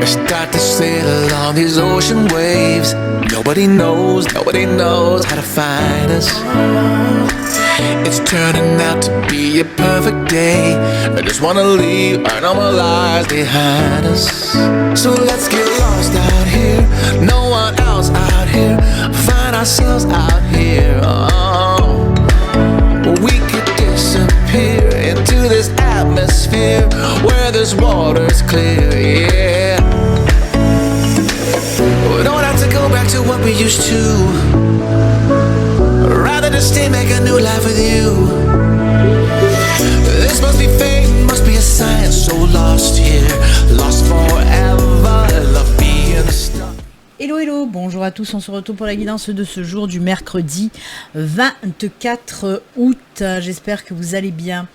I start to sail along these ocean waves. Nobody knows how to find us. It's turning out to be a perfect day. I just wanna leave our normal lives behind us. So let's get lost out here, no one else out here. Find ourselves out here. Oh, we could disappear into this atmosphere where this water's clear, yeah. We don't have to go back to what we used to. Rather just stay, make a new life with you. This must be fate, must be a sign. So lost here, lost forever. Love being stuck. Hello, hello, bonjour à tous, on se retrouve pour la guidance de ce jour du mercredi 24 août. J'espère que vous allez bien.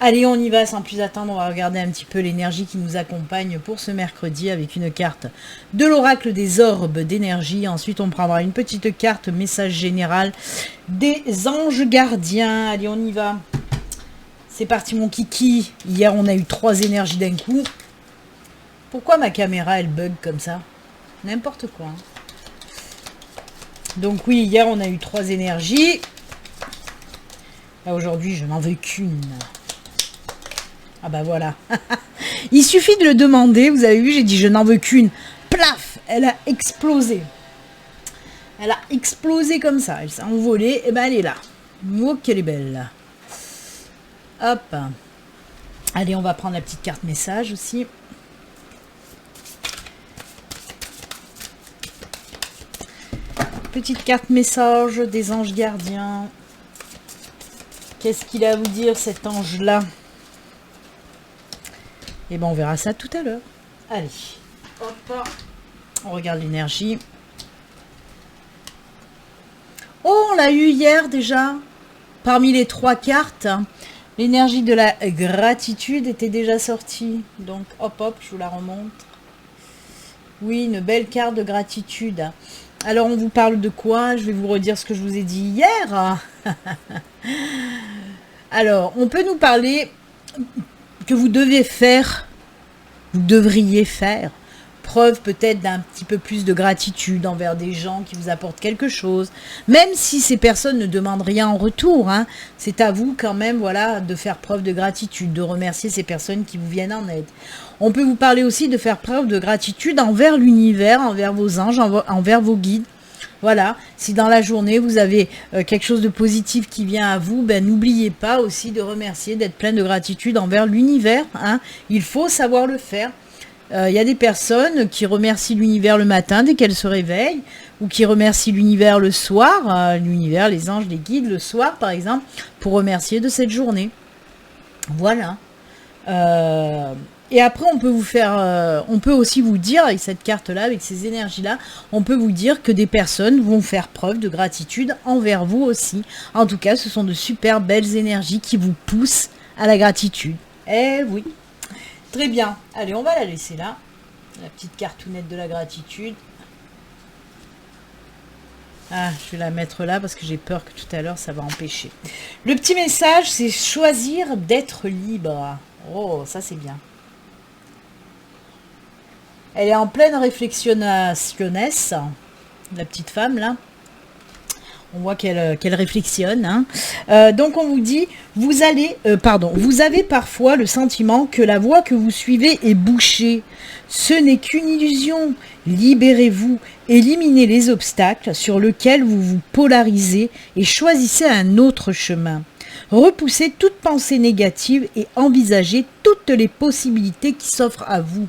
Allez, on y va sans plus attendre, on va regarder un petit peu l'énergie qui nous accompagne pour ce mercredi avec une carte de l'oracle des orbes d'énergie. Ensuite, on prendra une petite carte message général des anges gardiens. Allez, on y va. C'est parti mon kiki. Hier, on a eu 3 énergies d'un coup. Pourquoi ma caméra, elle bug comme ça? N'importe quoi. Hein. Donc oui, hier, on a eu 3 énergies. Là, aujourd'hui, je n'en veux qu'une. Ah bah voilà. Il suffit de le demander. Vous avez vu, j'ai dit je n'en veux qu'une. Plaf, elle a explosé. Elle a explosé comme ça. Elle s'est envolée. Et ben elle est là. Oh, qu'elle est belle. Hop. Allez, on va prendre la petite carte message aussi. Petite carte message des anges gardiens. Qu'est-ce qu'il a à vous dire cet ange-là? Et ben on verra ça tout à l'heure. Allez, hop, on regarde l'énergie. Oh, on l'a eu hier déjà. Parmi les 3 cartes, l'énergie de la gratitude était déjà sortie. Donc hop, hop, je vous la remontre. Oui, une belle carte de gratitude. Alors on vous parle de quoi? Je vais vous redire ce que je vous ai dit hier. Alors, on peut nous parler que vous devriez faire preuve peut-être d'un petit peu plus de gratitude envers des gens qui vous apportent quelque chose, même si ces personnes ne demandent rien en retour, hein. C'est à vous quand même, voilà, de faire preuve de gratitude, de remercier ces personnes qui vous viennent en aide. On peut vous parler aussi de faire preuve de gratitude envers l'univers, envers vos anges, envers vos guides. Voilà, si dans la journée vous avez quelque chose de positif qui vient à vous, ben n'oubliez pas aussi de remercier, d'être plein de gratitude envers l'univers, hein. Il faut savoir le faire. Il y a des personnes qui remercient l'univers le matin dès qu'elles se réveillent, ou qui remercient l'univers le soir, l'univers, les anges, les guides le soir par exemple, pour remercier de cette journée. Voilà. Et après, on peut aussi vous dire, avec cette carte-là, avec ces énergies-là, on peut vous dire que des personnes vont faire preuve de gratitude envers vous aussi. En tout cas, ce sont de super belles énergies qui vous poussent à la gratitude. Eh oui. Très bien. Allez, on va la laisser là. La petite cartounette de la gratitude. Ah, je vais la mettre là parce que j'ai peur que tout à l'heure, ça va empêcher. Le petit message, c'est choisir d'être libre. Oh, ça c'est bien. Elle est en pleine réflexionnesse, la petite femme là. On voit qu'elle réflexionne. Hein. Donc on vous dit, vous avez parfois le sentiment que la voie que vous suivez est bouchée. Ce n'est qu'une illusion. Libérez-vous, éliminez les obstacles sur lesquels vous vous polarisez et choisissez un autre chemin. Repoussez toute pensée négative et envisagez toutes les possibilités qui s'offrent à vous.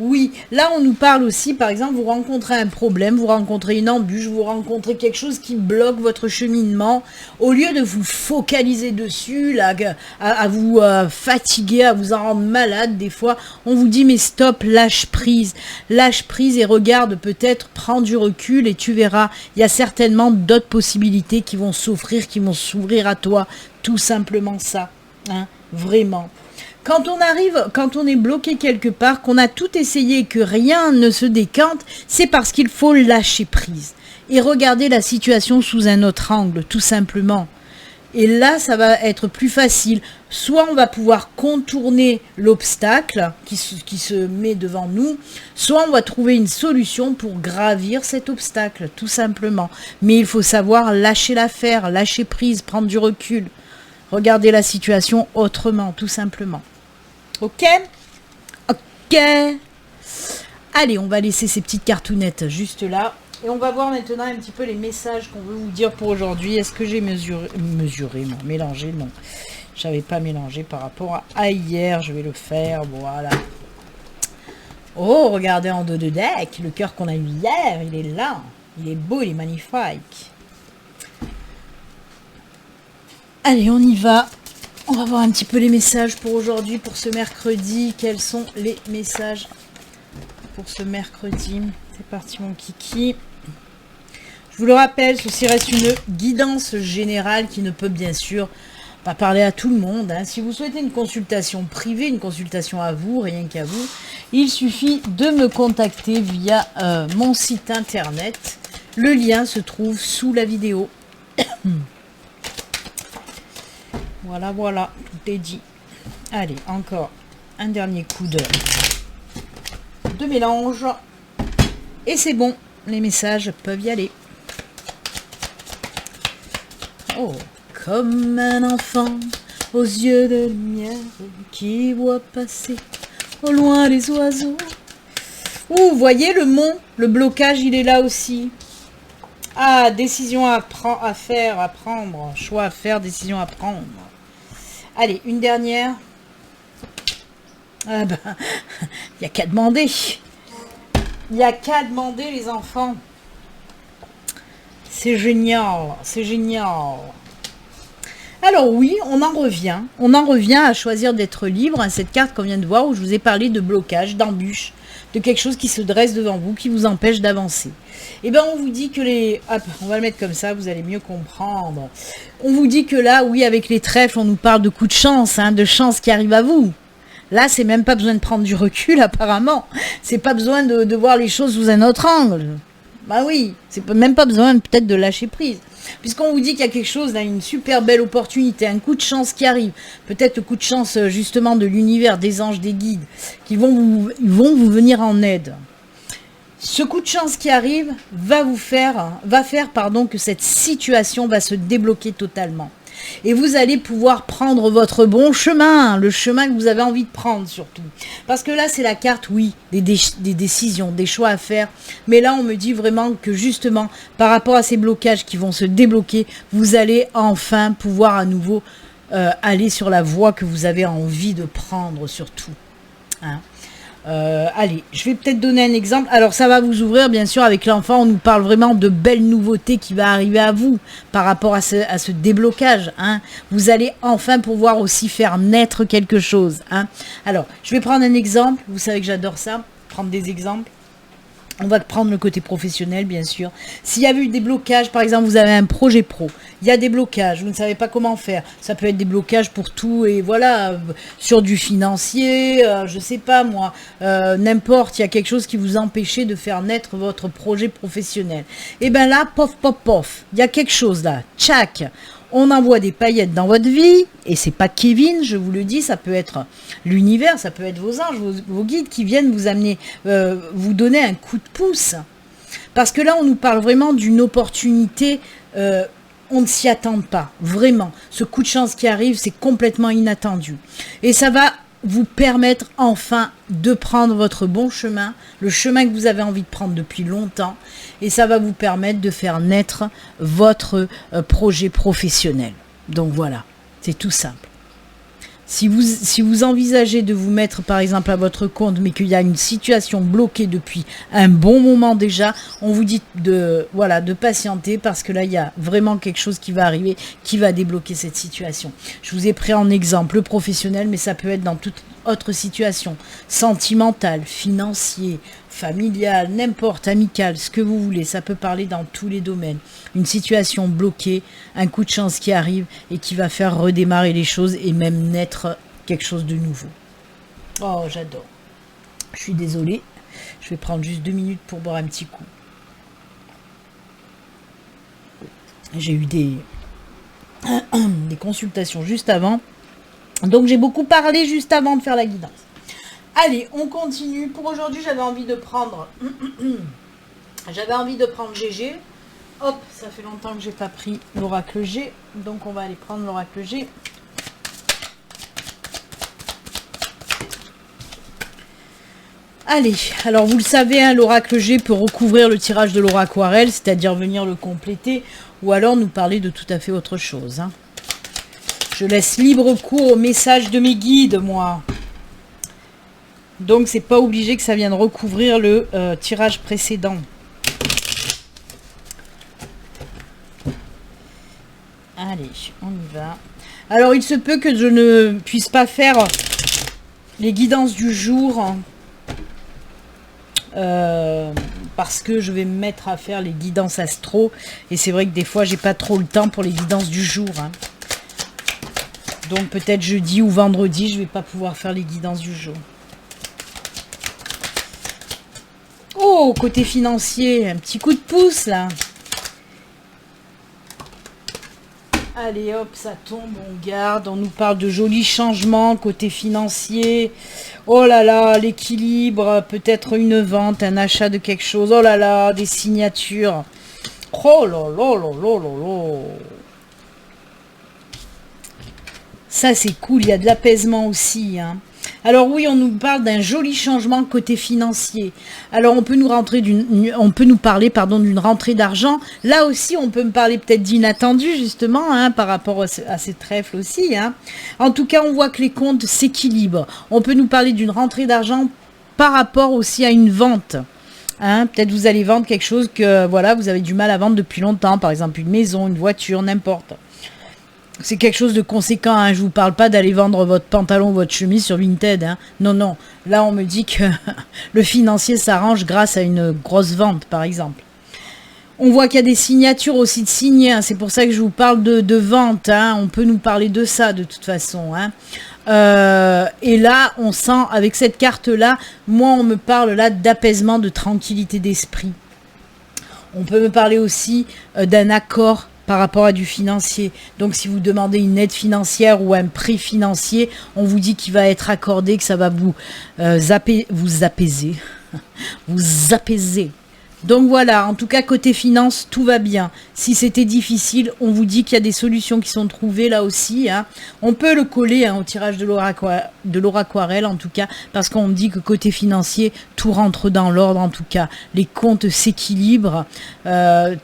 Oui, là on nous parle aussi, par exemple, vous rencontrez un problème, vous rencontrez une embûche, vous rencontrez quelque chose qui bloque votre cheminement. Au lieu de vous focaliser dessus, là, à vous fatiguer, à vous en rendre malade, des fois, on vous dit mais stop, lâche prise et regarde peut-être, prends du recul et tu verras, il y a certainement d'autres possibilités qui vont s'offrir, qui vont s'ouvrir à toi. Tout simplement ça, hein, vraiment. Quand on est bloqué quelque part, qu'on a tout essayé et que rien ne se décante, c'est parce qu'il faut lâcher prise et regarder la situation sous un autre angle, tout simplement. Et là, ça va être plus facile. Soit on va pouvoir contourner l'obstacle qui se met devant nous, soit on va trouver une solution pour gravir cet obstacle, tout simplement. Mais il faut savoir lâcher l'affaire, lâcher prise, prendre du recul. Regarder la situation autrement, tout simplement. Ok? Ok. Allez, on va laisser ces petites cartounettes juste là. Et on va voir maintenant un petit peu les messages qu'on veut vous dire pour aujourd'hui. Est-ce que j'ai mélangé? Non. Je n'avais pas mélangé par rapport à hier. Je vais le faire, voilà. Oh, regardez en dos de deck. Le cœur qu'on a eu hier, il est là. Il est beau, il est magnifique. Allez, on y va. On va voir un petit peu les messages pour aujourd'hui, pour ce mercredi. Quels sont les messages pour ce mercredi? C'est parti, mon kiki. Je vous le rappelle, ceci reste une guidance générale qui ne peut bien sûr pas parler à tout le monde. Hein. Si vous souhaitez une consultation privée, une consultation à vous, rien qu'à vous, il suffit de me contacter via mon site internet. Le lien se trouve sous la vidéo. Voilà, voilà, tout est dit. Allez, encore un dernier coup de mélange. Et c'est bon, les messages peuvent y aller. Oh, comme un enfant aux yeux de lumière qui voit passer au loin les oiseaux. Ouh, vous voyez le mont, le blocage, il est là aussi. Ah, décision à faire, à prendre, choix à faire, décision à prendre. Allez, une dernière. Ah ben, il n'y a qu'à demander. Il n'y a qu'à demander, les enfants. C'est génial, c'est génial. Alors oui, on en revient à choisir d'être libre, à cette carte qu'on vient de voir où je vous ai parlé de blocage, d'embûche, de quelque chose qui se dresse devant vous, qui vous empêche d'avancer. Et bien on vous dit que hop, on va le mettre comme ça, vous allez mieux comprendre. On vous dit que là, oui, avec les trèfles, on nous parle de coups de chance, hein, de chance qui arrive à vous. Là, c'est même pas besoin de prendre du recul, apparemment. C'est pas besoin de voir les choses sous un autre angle. Bah oui, c'est même pas besoin peut-être de lâcher prise. Puisqu'on vous dit qu'il y a quelque chose, là, une super belle opportunité, un coup de chance qui arrive. Peut-être le coup de chance, justement, de l'univers, des anges, des guides, qui vont vous venir en aide. Ce coup de chance qui arrive va faire que cette situation va se débloquer totalement. Et vous allez pouvoir prendre votre bon chemin, le chemin que vous avez envie de prendre surtout. Parce que là, c'est la carte, oui, des décisions, des choix à faire. Mais là, on me dit vraiment que justement, par rapport à ces blocages qui vont se débloquer, vous allez enfin pouvoir à nouveau aller sur la voie que vous avez envie de prendre surtout. Hein. Allez, je vais peut-être donner un exemple. Alors ça va vous ouvrir, bien sûr, avec l'enfant, on nous parle vraiment de belles nouveautés qui va arriver à vous par rapport à ce déblocage. Hein. Vous allez enfin pouvoir aussi faire naître quelque chose. Hein. Alors, je vais prendre un exemple. Vous savez que j'adore ça, prendre des exemples. On va prendre le côté professionnel, bien sûr. S'il y a eu des blocages, par exemple, vous avez un projet pro, il y a des blocages, vous ne savez pas comment faire. Ça peut être des blocages pour tout, et voilà, sur du financier, je sais pas moi, n'importe, il y a quelque chose qui vous empêchait de faire naître votre projet professionnel. Et bien là, pof, pof, pof, il y a quelque chose là, tchac. On envoie des paillettes dans votre vie, et c'est pas Kevin, je vous le dis, ça peut être l'univers, ça peut être vos anges, vos guides qui viennent vous amener, vous donner un coup de pouce. Parce que là, on nous parle vraiment d'une opportunité, on ne s'y attend pas, vraiment. Ce coup de chance qui arrive, c'est complètement inattendu. Et ça va vous permettre enfin de prendre votre bon chemin, le chemin que vous avez envie de prendre depuis longtemps, et ça va vous permettre de faire naître votre projet professionnel. Donc voilà, c'est tout simple. Si vous envisagez de vous mettre par exemple à votre compte, mais qu'il y a une situation bloquée depuis un bon moment déjà, on vous dit de patienter parce que là il y a vraiment quelque chose qui va arriver, qui va débloquer cette situation. Je vous ai pris en exemple le professionnel, mais ça peut être dans toute autre situation, sentimentale, financier, familiale, n'importe, amicale, ce que vous voulez, ça peut parler dans tous les domaines. Une situation bloquée, un coup de chance qui arrive et qui va faire redémarrer les choses et même naître quelque chose de nouveau. Oh, j'adore. Je suis désolée, je vais prendre juste 2 minutes pour boire un petit coup. J'ai eu des des consultations juste avant. Donc j'ai beaucoup parlé juste avant de faire la guidance. Allez, on continue. Pour aujourd'hui, j'avais envie de prendre GG. Hop, ça fait longtemps que j'ai pas pris l'oracle G. Donc on va aller prendre l'oracle G. Allez, alors vous le savez, hein, l'oracle G peut recouvrir le tirage de l'aura aquarelle, c'est-à-dire venir le compléter, ou alors nous parler de tout à fait autre chose. Hein. Je laisse libre cours au message de mes guides, moi. Donc c'est pas obligé que ça vienne recouvrir le tirage précédent. Allez, on y va. Alors il se peut que je ne puisse pas faire les guidances du jour. Parce que je vais me mettre à faire les guidances astro. Et c'est vrai que des fois j'ai pas trop le temps pour les guidances du jour. Hein. Donc peut-être jeudi ou vendredi je vais pas pouvoir faire les guidances du jour. Oh, côté financier, un petit coup de pouce là. Allez hop, ça tombe, on garde, on nous parle de jolis changements côté financier. Oh là là, l'équilibre, peut-être une vente, un achat de quelque chose. Oh là là, des signatures. Oh là là là là là là. Ça c'est cool, il y a de l'apaisement aussi, hein. Alors oui, on nous parle d'un joli changement côté financier. Alors on peut nous parler d'une rentrée d'argent. Là aussi, on peut me parler peut-être d'inattendu justement, hein, par rapport à ces trèfles aussi. Hein. En tout cas, on voit que les comptes s'équilibrent. On peut nous parler d'une rentrée d'argent par rapport aussi à une vente. Hein, peut-être vous allez vendre quelque chose que voilà, vous avez du mal à vendre depuis longtemps, par exemple une maison, une voiture, n'importe. C'est quelque chose de conséquent, hein. Je vous parle pas d'aller vendre votre pantalon ou votre chemise sur Vinted. Hein. Non, non. Là, on me dit que le financier s'arrange grâce à une grosse vente, par exemple. On voit qu'il y a des signatures aussi de signer. Hein. C'est pour ça que je vous parle de vente. Hein. On peut nous parler de ça, de toute façon. Hein. Et là, on sent, avec cette carte-là, moi, on me parle là d'apaisement, de tranquillité d'esprit. On peut me parler aussi d'un accord par rapport à du financier. Donc si vous demandez une aide financière ou un prêt financier, on vous dit qu'il va être accordé, que ça va vous apaiser. Vous apaiser. Donc voilà, en tout cas côté finance, tout va bien. Si c'était difficile, on vous dit qu'il y a des solutions qui sont trouvées là aussi. Hein. On peut le coller au tirage de l'aura aquarelle en tout cas, parce qu'on me dit que côté financier, tout rentre dans l'ordre en tout cas. Les comptes s'équilibrent,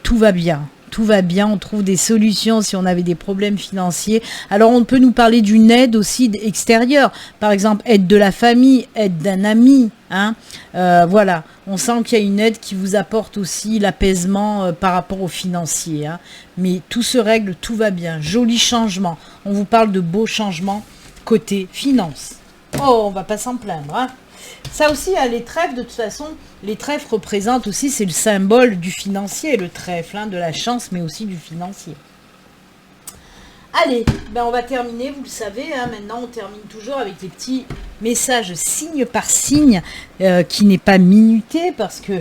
tout va bien. Tout va bien, on trouve des solutions si on avait des problèmes financiers. Alors on peut nous parler d'une aide aussi extérieure, par exemple aide de la famille, aide d'un ami. Hein. Voilà, on sent qu'il y a une aide qui vous apporte aussi l'apaisement par rapport aux financiers. Hein. Mais tout se règle, tout va bien, joli changement. On vous parle de beaux changements côté finance. Oh, on va pas s'en plaindre. Hein. Ça aussi, hein, les trèfles, de toute façon, les trèfles représentent aussi, c'est le symbole du financier, le trèfle, hein, de la chance, mais aussi du financier. Allez, ben on va terminer, vous le savez, hein, maintenant on termine toujours avec les petits messages signe par signe, qui n'est pas minuté, parce que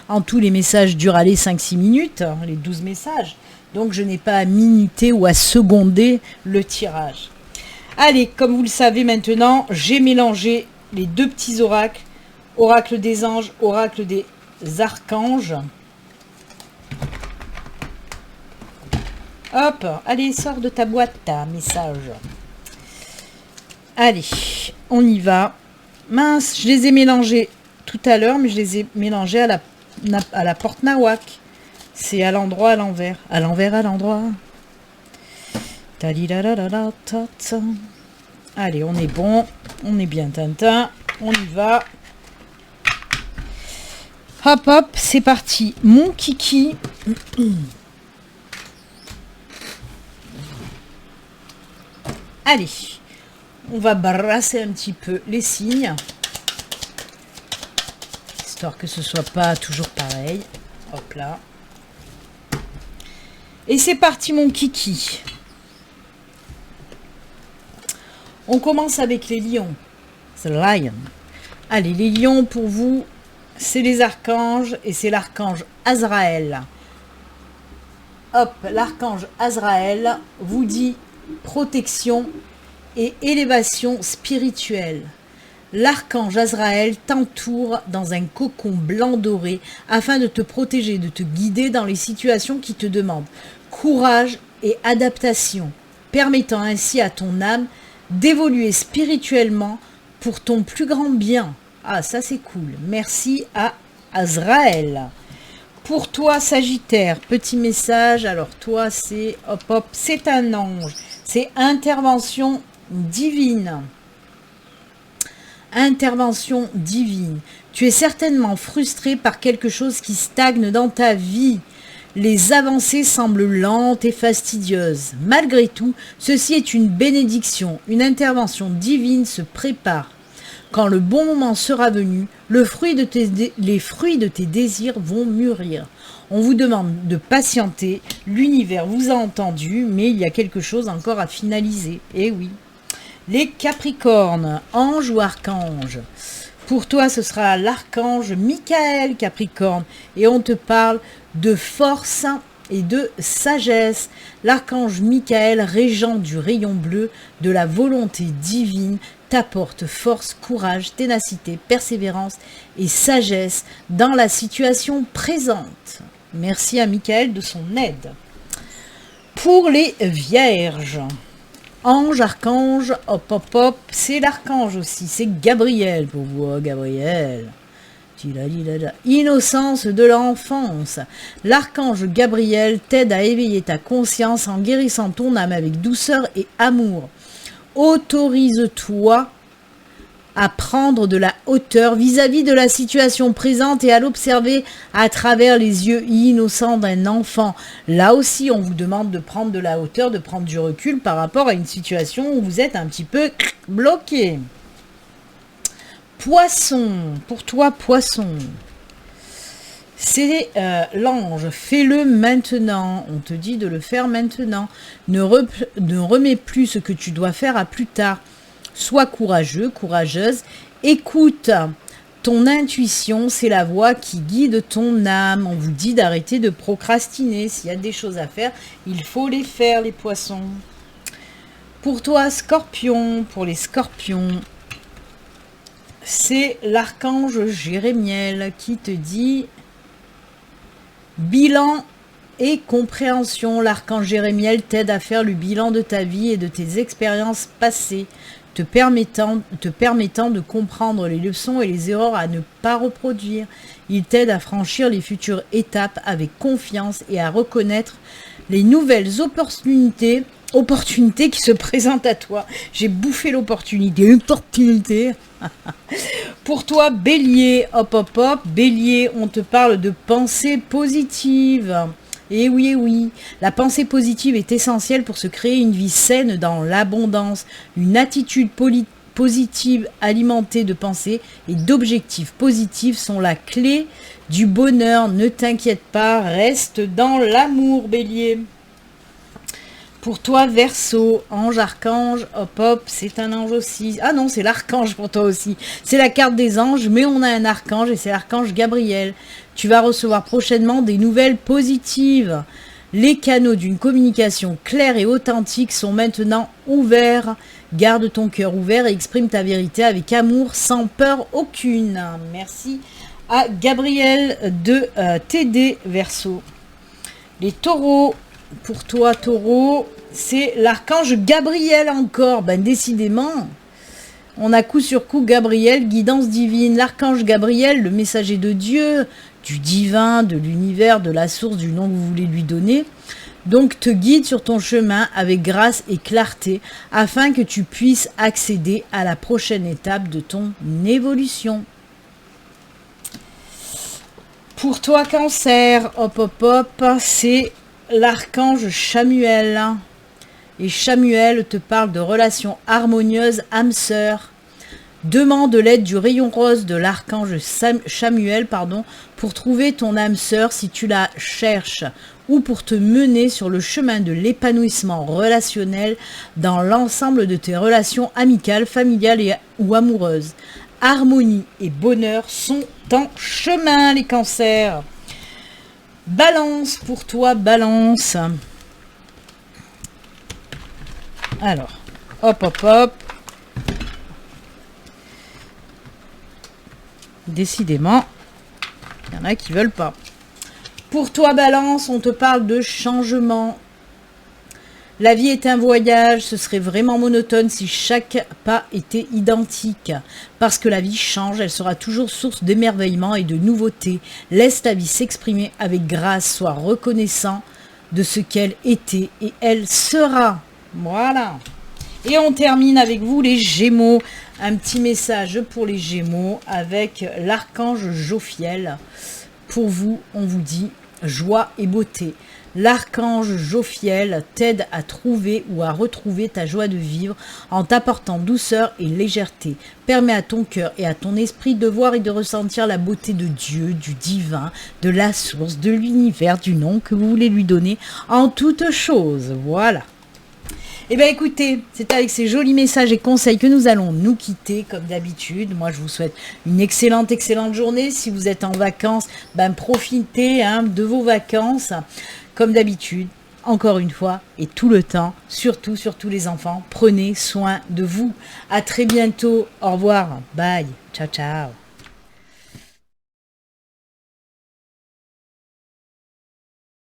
en tout les messages durent aller 5-6 minutes, hein, les 12 messages, donc je n'ai pas à minuter ou à seconder le tirage. Allez, comme vous le savez maintenant, j'ai mélangé les deux petits oracles, oracle des anges, oracle des archanges. Hop, allez, sors de ta boîte, ta message. Allez, on y va. Mince, je les ai mélangés tout à l'heure, mais je les ai mélangés à la porte nawak. C'est à l'endroit, à l'envers. À l'envers, à l'endroit. Allez, on est bon. On est bien tintin. On y va. Hop, hop, c'est parti. Mon kiki. Allez, on va brasser un petit peu les signes. Histoire que ce soit pas toujours pareil. Hop là. Et c'est parti, mon kiki. On commence avec les lions. The Lion. Allez, les lions, pour vous, c'est les archanges et c'est l'archange Azraël. hop, l'archange Azraël vous dit protection et élévation spirituelle. L'archange Azraël t'entoure dans un cocon blanc doré afin de te protéger, de te guider dans les situations qui te demandent courage et adaptation, permettant ainsi à ton âme d'évoluer spirituellement pour ton plus grand bien. Ah, ça c'est cool. Merci à Azraël. Pour toi, Sagittaire, petit message. Alors toi, c'est hop hop, c'est un ange. C'est intervention divine. Intervention divine. Tu es certainement frustré par quelque chose qui stagne dans ta vie. Les avancées semblent lentes et fastidieuses. Malgré tout, ceci est une bénédiction. Une intervention divine se prépare. Quand le bon moment sera venu, les fruits de tes désirs vont mûrir. On vous demande de patienter. L'univers vous a entendu, mais il y a quelque chose encore à finaliser. Eh oui. Les Capricornes, ange ou archange? Pour toi, ce sera l'archange Michael, Capricorne. Et on te parle de force et de sagesse. L'archange Michael, régent du rayon bleu de la volonté divine, t'apporte force, courage, ténacité, persévérance et sagesse dans la situation présente. Merci à Michael de son aide. Pour les Vierges, ange, archange, hop hop hop, c'est l'archange aussi, c'est Gabriel pour vous, Gabriel. Innocence de l'enfance. L'archange Gabriel t'aide à éveiller ta conscience en guérissant ton âme avec douceur et amour. Autorise-toi à prendre de la hauteur vis-à-vis de la situation présente et à l'observer à travers les yeux innocents d'un enfant. Là aussi, on vous demande de prendre de la hauteur, de prendre du recul par rapport à une situation où vous êtes un petit peu bloqué. Poisson, pour toi, Poisson. C'est l'ange, fais-le maintenant. On te dit de le faire maintenant. Ne remets plus ce que tu dois faire à plus tard. Sois courageux, courageuse. Écoute ton intuition, c'est la voix qui guide ton âme. On vous dit d'arrêter de procrastiner. S'il y a des choses à faire, il faut les faire, les poissons. Pour toi, Scorpion, pour les Scorpions, c'est l'archange Jérémiel qui te dit bilan et compréhension. L'archange Jérémiel t'aide à faire le bilan de ta vie et de tes expériences passées, te permettant de comprendre les leçons et les erreurs à ne pas reproduire. Il t'aide à franchir les futures étapes avec confiance et à reconnaître les nouvelles opportunités qui se présentent à toi. J'ai bouffé l'opportunité. Pour toi, Bélier, hop hop hop, Bélier, on te parle de pensée positive. Et oui, la pensée positive est essentielle pour se créer une vie saine dans l'abondance. Une attitude positive alimentée de pensées et d'objectifs positifs sont la clé du bonheur. Ne t'inquiète pas, reste dans l'amour, Bélier. Pour toi, Verseau, ange, archange, hop hop, c'est un ange aussi. Ah non, c'est l'archange pour toi aussi. C'est la carte des anges, mais on a un archange et c'est l'archange Gabriel. Tu vas recevoir prochainement des nouvelles positives. Les canaux d'une communication claire et authentique sont maintenant ouverts. Garde ton cœur ouvert et exprime ta vérité avec amour, sans peur aucune. Merci à Gabriel de t'aider, Verseau. Les taureaux. Pour toi, Taureau, c'est l'archange Gabriel encore. Ben décidément, on a coup sur coup Gabriel, guidance divine. L'archange Gabriel, le messager de Dieu, du divin, de l'univers, de la source, du nom que vous voulez lui donner. Donc te guide sur ton chemin avec grâce et clarté afin que tu puisses accéder à la prochaine étape de ton évolution. Pour toi, Cancer, hop hop hop, c'est l'archange Chamuel. Et Chamuel te parle de relations harmonieuses, âme sœur. Demande l'aide du rayon rose de l'archange Chamuel pour trouver ton âme sœur si tu la cherches ou pour te mener sur le chemin de l'épanouissement relationnel dans l'ensemble de tes relations amicales, familiales ou amoureuses. Harmonie et bonheur sont en chemin, les cancers. Balance, pour toi, Balance. Alors, hop, hop, hop. Décidément, il y en a qui veulent pas. Pour toi, Balance, on te parle de changement. La vie est un voyage, ce serait vraiment monotone si chaque pas était identique. Parce que la vie change, elle sera toujours source d'émerveillement et de nouveautés. Laisse ta vie s'exprimer avec grâce, sois reconnaissant de ce qu'elle était et elle sera. Voilà. Et on termine avec vous les Gémeaux. Un petit message pour les Gémeaux avec l'archange Jophiel. Pour vous, on vous dit joie et beauté. L'archange Jophiel t'aide à trouver ou à retrouver ta joie de vivre en t'apportant douceur et légèreté. Permet à ton cœur et à ton esprit de voir et de ressentir la beauté de Dieu, du divin, de la source, de l'univers, du nom que vous voulez lui donner en toutes choses. Voilà. Eh bien écoutez, c'est avec ces jolis messages et conseils que nous allons nous quitter comme d'habitude. Moi je vous souhaite une excellente journée. Si vous êtes en vacances, profitez de vos vacances comme d'habitude. Encore une fois et tout le temps, surtout les enfants, prenez soin de vous. À très bientôt, au revoir, bye, ciao ciao.